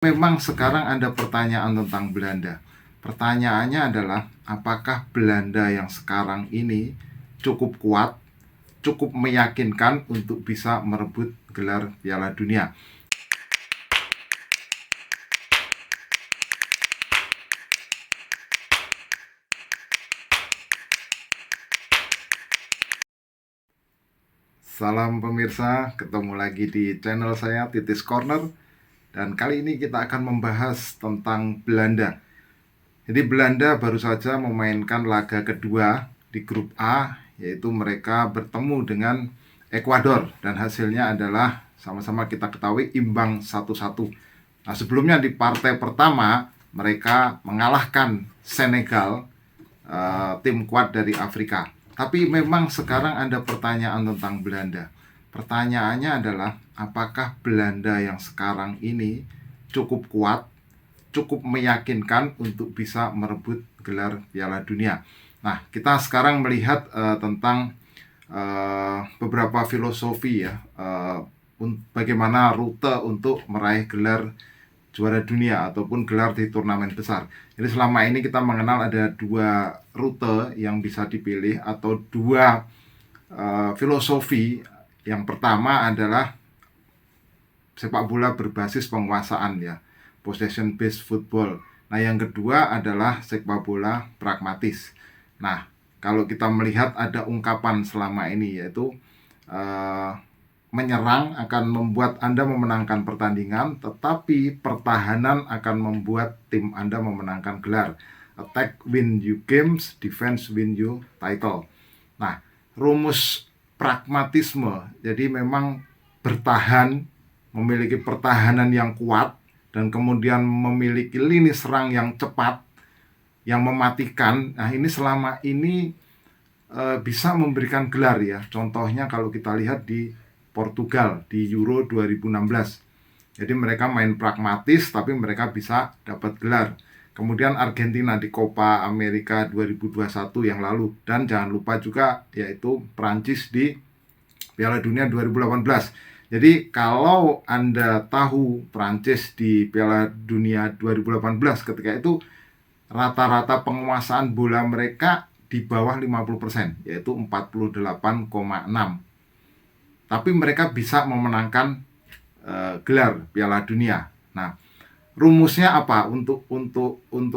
Memang sekarang ada pertanyaan tentang Belanda. Pertanyaannya adalah, apakah Belanda yang sekarang ini cukup kuat, cukup meyakinkan untuk bisa merebut gelar Piala Dunia? Salam pemirsa, ketemu lagi di channel saya Titis Corner. Dan kali ini kita akan membahas tentang Belanda. Jadi Belanda baru saja memainkan laga kedua di grup A, yaitu mereka bertemu dengan Ekuador, dan hasilnya adalah sama-sama kita ketahui imbang 1-1. Nah, sebelumnya di partai pertama mereka mengalahkan Senegal, tim kuat dari Afrika. Tapi memang sekarang ada pertanyaan tentang Belanda. Pertanyaannya adalah, apakah Belanda yang sekarang ini cukup kuat, cukup meyakinkan untuk bisa merebut gelar Piala Dunia? Nah, kita sekarang melihat tentang beberapa filosofi ya, bagaimana rute untuk meraih gelar juara dunia ataupun gelar di turnamen besar. Jadi selama ini kita mengenal ada dua rute yang bisa dipilih atau dua filosofi. Yang pertama adalah sepak bola berbasis penguasaan ya, possession based football. Nah, yang kedua adalah sepak bola pragmatis. Nah, kalau kita melihat ada ungkapan selama ini, yaitu menyerang akan membuat Anda memenangkan pertandingan, tetapi pertahanan akan membuat tim Anda memenangkan gelar. Attack win you games, defense win you title. Nah, rumus pragmatisme, jadi memang bertahan, memiliki pertahanan yang kuat, dan kemudian memiliki lini serang yang cepat, yang mematikan. Nah, ini selama ini bisa memberikan gelar ya. Contohnya kalau kita lihat di Portugal di Euro 2016. Jadi mereka main pragmatis tapi mereka bisa dapat gelar. Kemudian Argentina di Copa America 2021 yang lalu, dan jangan lupa juga yaitu Prancis di Piala Dunia 2018. Jadi kalau Anda tahu Prancis di Piala Dunia 2018, ketika itu rata-rata penguasaan bola mereka di bawah 50%, yaitu 48,6. Tapi mereka bisa memenangkan gelar Piala Dunia. Nah, rumusnya apa untuk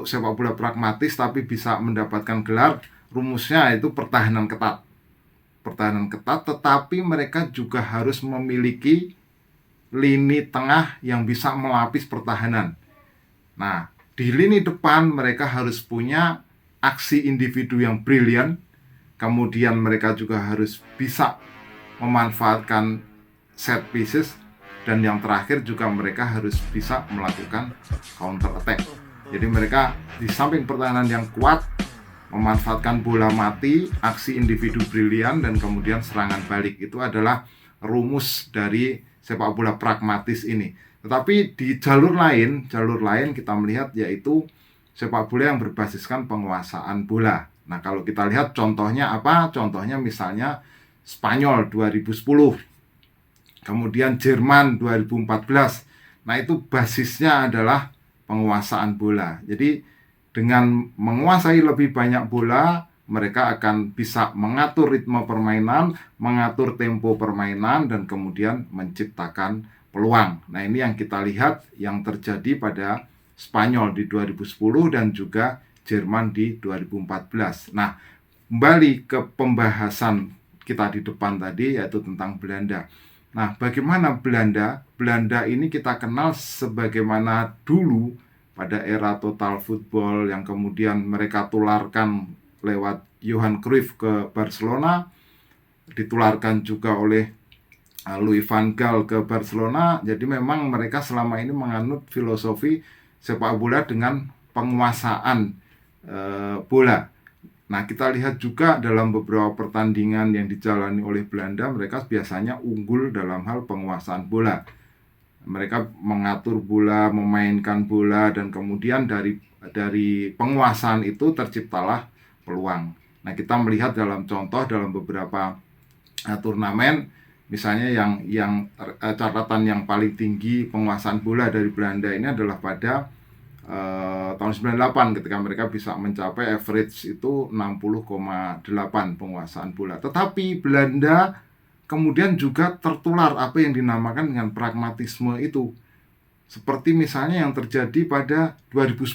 sepak bola pragmatis tapi bisa mendapatkan gelar? Rumusnya itu pertahanan ketat. Pertahanan ketat, tetapi mereka juga harus memiliki lini tengah yang bisa melapis pertahanan. Nah, di lini depan mereka harus punya aksi individu yang brilian. Kemudian mereka juga harus bisa memanfaatkan set pieces. Dan yang terakhir juga mereka harus bisa melakukan counter attack. Jadi mereka di samping pertahanan yang kuat, memanfaatkan bola mati, aksi individu brilian, dan kemudian serangan balik. Itu adalah rumus dari sepak bola pragmatis ini. Tetapi di jalur lain kita melihat yaitu sepak bola yang berbasiskan penguasaan bola. Nah, kalau kita lihat contohnya apa? Contohnya misalnya Spanyol 2010, kemudian Jerman 2014. Nah, itu basisnya adalah penguasaan bola. Jadi dengan menguasai lebih banyak bola, mereka akan bisa mengatur ritme permainan, mengatur tempo permainan, dan kemudian menciptakan peluang. Nah, ini yang kita lihat yang terjadi pada Spanyol di 2010 dan juga Jerman di 2014. Nah, kembali ke pembahasan kita di depan tadi, yaitu tentang Belanda. Nah, bagaimana Belanda? Belanda ini kita kenal sebagaimana dulu pada era total football yang kemudian mereka tularkan lewat Johan Cruyff ke Barcelona, ditularkan juga oleh Louis van Gaal ke Barcelona. Jadi memang mereka selama ini menganut filosofi sepak bola dengan penguasaan bola. Nah, kita lihat juga dalam beberapa pertandingan yang dijalani oleh Belanda, mereka biasanya unggul dalam hal penguasaan bola. Mereka mengatur bola, memainkan bola, dan kemudian dari penguasaan itu terciptalah peluang. Nah, kita melihat dalam contoh dalam beberapa turnamen, Misalnya catatan yang paling tinggi penguasaan bola dari Belanda ini adalah pada tahun 98 ketika mereka bisa mencapai average itu 60,8 penguasaan bola. Tetapi Belanda kemudian juga tertular apa yang dinamakan dengan pragmatisme itu. Seperti misalnya yang terjadi pada 2010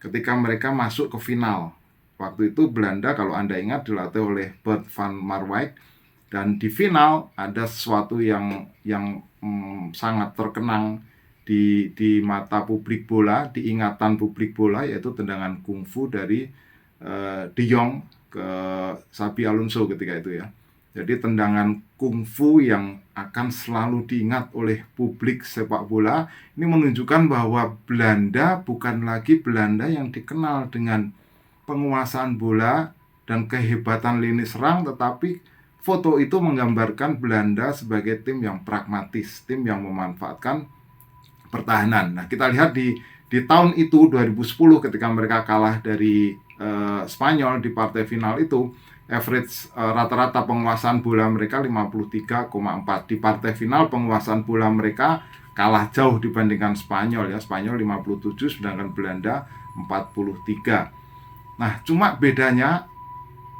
ketika mereka masuk ke final. Waktu itu Belanda, kalau Anda ingat, dilatih oleh Bert van Marwijk, dan di final ada sesuatu yang sangat terkenang di mata publik bola, di ingatan publik bola, yaitu tendangan kungfu dari De Jong ke Xabi Alonso ketika itu ya. Jadi tendangan kungfu yang akan selalu diingat oleh publik sepak bola ini menunjukkan bahwa Belanda bukan lagi Belanda yang dikenal dengan penguasaan bola dan kehebatan lini serang, tetapi foto itu menggambarkan Belanda sebagai tim yang pragmatis, tim yang memanfaatkan pertahanan. Nah, kita lihat di tahun itu 2010 ketika mereka kalah dari Spanyol di partai final itu, average rata-rata penguasaan bola mereka 53,4. Di partai final penguasaan bola mereka kalah jauh dibandingkan Spanyol ya. Spanyol 57 sedangkan Belanda 43. Nah, cuma bedanya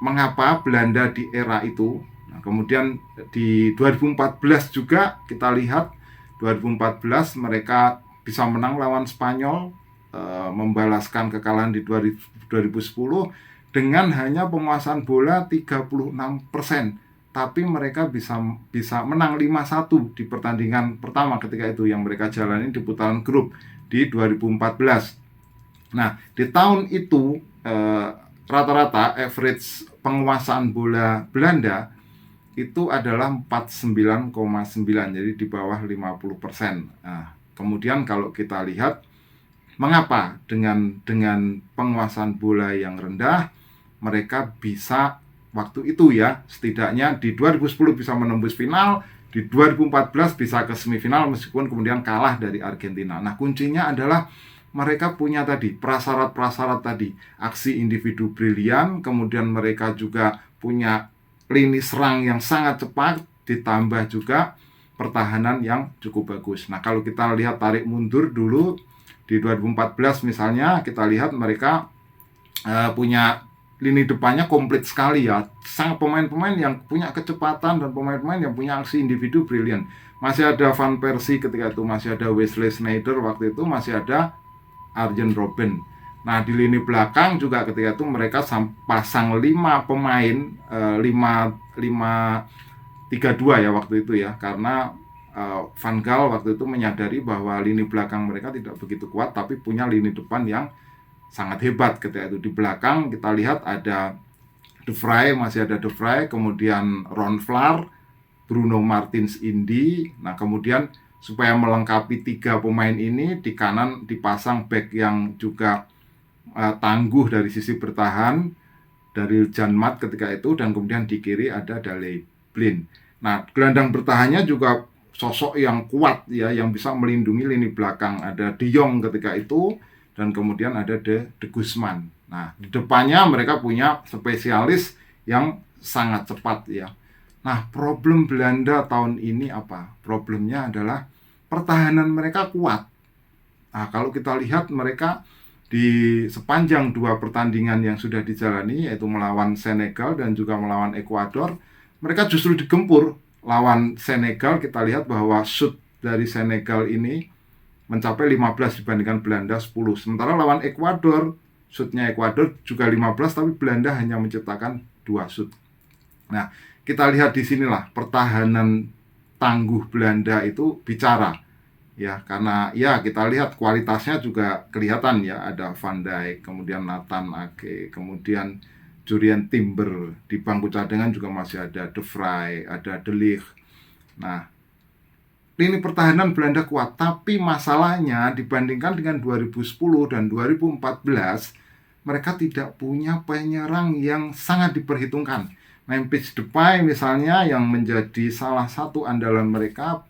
mengapa Belanda di era itu. Nah, kemudian di 2014 juga kita lihat 2014 mereka bisa menang lawan Spanyol, membalaskan kekalahan di 2010 dengan hanya penguasaan bola 36%. Tapi mereka bisa menang 5-1 di pertandingan pertama ketika itu yang mereka jalani di putaran grup di 2014. Nah, di tahun itu rata-rata average penguasaan bola Belanda itu adalah 49,9, jadi di bawah 50%. Nah, kemudian kalau kita lihat mengapa dengan penguasaan bola yang rendah mereka bisa waktu itu ya, setidaknya di 2010 bisa menembus final, di 2014 bisa ke semifinal meskipun kemudian kalah dari Argentina. Nah, kuncinya adalah mereka punya tadi prasyarat-prasyarat tadi, aksi individu brilian, kemudian mereka juga punya lini serang yang sangat cepat, ditambah juga pertahanan yang cukup bagus. Nah, kalau kita lihat tarik mundur dulu di 2014 misalnya, kita lihat mereka punya lini depannya komplit sekali ya, sangat pemain-pemain yang punya kecepatan dan pemain-pemain yang punya aksi individu brilian. Masih ada Van Persie ketika itu, masih ada Wesley Sneijder waktu itu, masih ada Arjen Robben. Nah, di lini belakang juga ketika itu mereka pasang 5 pemain, 5-3-2 ya waktu itu ya, karena Van Gaal waktu itu menyadari bahwa lini belakang mereka tidak begitu kuat, tapi punya lini depan yang sangat hebat ketika itu. Di belakang kita lihat ada De Vrij, masih ada De Vrij, kemudian Ron Vlaar, Bruno Martins Indy. Nah, kemudian supaya melengkapi 3 pemain ini, di kanan dipasang back yang juga tangguh dari sisi bertahan dari Janmaat ketika itu, dan kemudian di kiri ada Daley Blind. Nah, gelandang bertahannya juga sosok yang kuat ya, yang bisa melindungi lini belakang. Ada De Jong ketika itu, dan kemudian ada De Guzman. Nah, di depannya mereka punya spesialis yang sangat cepat ya. Nah, problem Belanda tahun ini apa? Problemnya adalah pertahanan mereka kuat. Nah, kalau kita lihat mereka di sepanjang 2 pertandingan yang sudah dijalani, yaitu melawan Senegal dan juga melawan Ekuador, mereka justru digempur. Lawan Senegal kita lihat bahwa shoot dari Senegal ini mencapai 15 dibandingkan Belanda 10. Sementara lawan Ekuador, shootnya Ekuador juga 15, tapi Belanda hanya menciptakan 2 shoot. Nah, kita lihat di sinilah pertahanan tangguh Belanda itu bicara. Ya, karena ya kita lihat kualitasnya juga kelihatan ya, ada Van Dijk, kemudian Nathan Ake, kemudian Jurien Timber, di bangku cadangan juga masih ada De Vrij, ada De Ligt. Nah, lini pertahanan Belanda kuat, tapi masalahnya dibandingkan dengan 2010 dan 2014, mereka tidak punya penyerang yang sangat diperhitungkan. Memphis Depay misalnya yang menjadi salah satu andalan mereka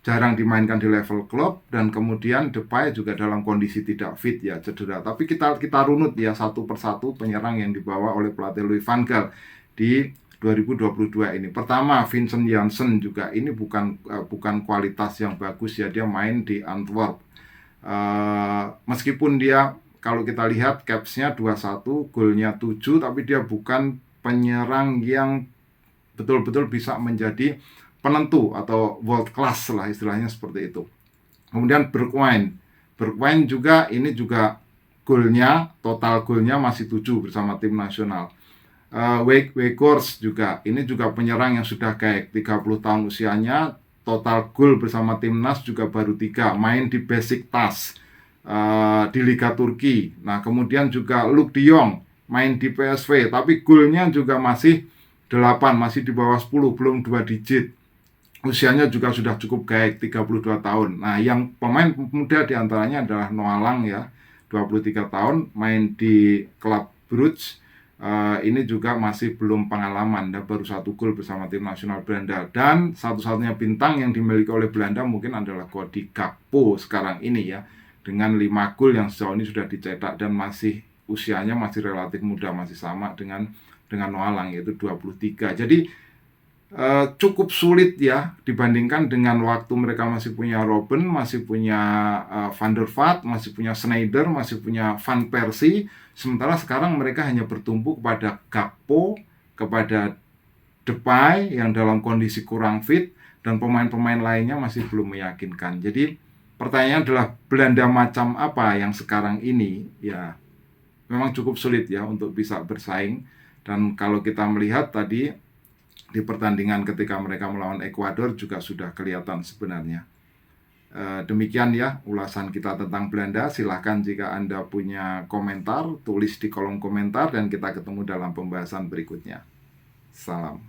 jarang dimainkan di level klub, dan kemudian Depay juga dalam kondisi tidak fit ya, cedera. Tapi kita runut ya satu persatu penyerang yang dibawa oleh pelatih Louis van Gaal di 2022 ini. Pertama, Vincent Janssen juga ini bukan kualitas yang bagus ya, dia main di Antwerp. Meskipun dia kalau kita lihat capsnya 21, golnya 7, tapi dia bukan penyerang yang betul-betul bisa menjadi penentu atau world class lah istilahnya seperti itu. Kemudian Bergwijn juga ini juga total golnya masih 7 bersama tim nasional. Weghorst juga ini juga penyerang yang sudah kayak 30 tahun usianya, total gol bersama timnas juga baru 3, main di Besiktas di Liga Turki. Nah, kemudian juga Luuk de Jong main di PSV, tapi golnya juga masih 8, masih di bawah 10, belum 2 digit. Usianya juga sudah cukup baik, 32 tahun. Nah, yang pemain muda diantaranya adalah Noah Lang ya, 23 tahun, main di klub Brugge. Ini juga masih belum pengalaman, dan baru 1 gol bersama tim nasional Belanda. Dan satu-satunya bintang yang dimiliki oleh Belanda mungkin adalah Cody Gakpo sekarang ini ya, dengan 5 gol yang sejauh ini sudah dicetak, dan masih usianya masih relatif muda, masih sama dengan Noah Lang, yaitu 23. Jadi cukup sulit ya dibandingkan dengan waktu mereka masih punya Robben, masih punya Van der Vaart, masih punya Sneijder, masih punya Van Persie. Sementara sekarang mereka hanya bertumpu kepada Gakpo, kepada Depay yang dalam kondisi kurang fit, dan pemain-pemain lainnya masih belum meyakinkan. Jadi pertanyaannya adalah Belanda macam apa yang sekarang ini ya memang cukup sulit ya untuk bisa bersaing. Dan kalau kita melihat tadi di pertandingan ketika mereka melawan Ekuador juga sudah kelihatan sebenarnya. Demikian ya ulasan kita tentang Belanda. Silahkan jika Anda punya komentar, tulis di kolom komentar, dan kita ketemu dalam pembahasan berikutnya. Salam.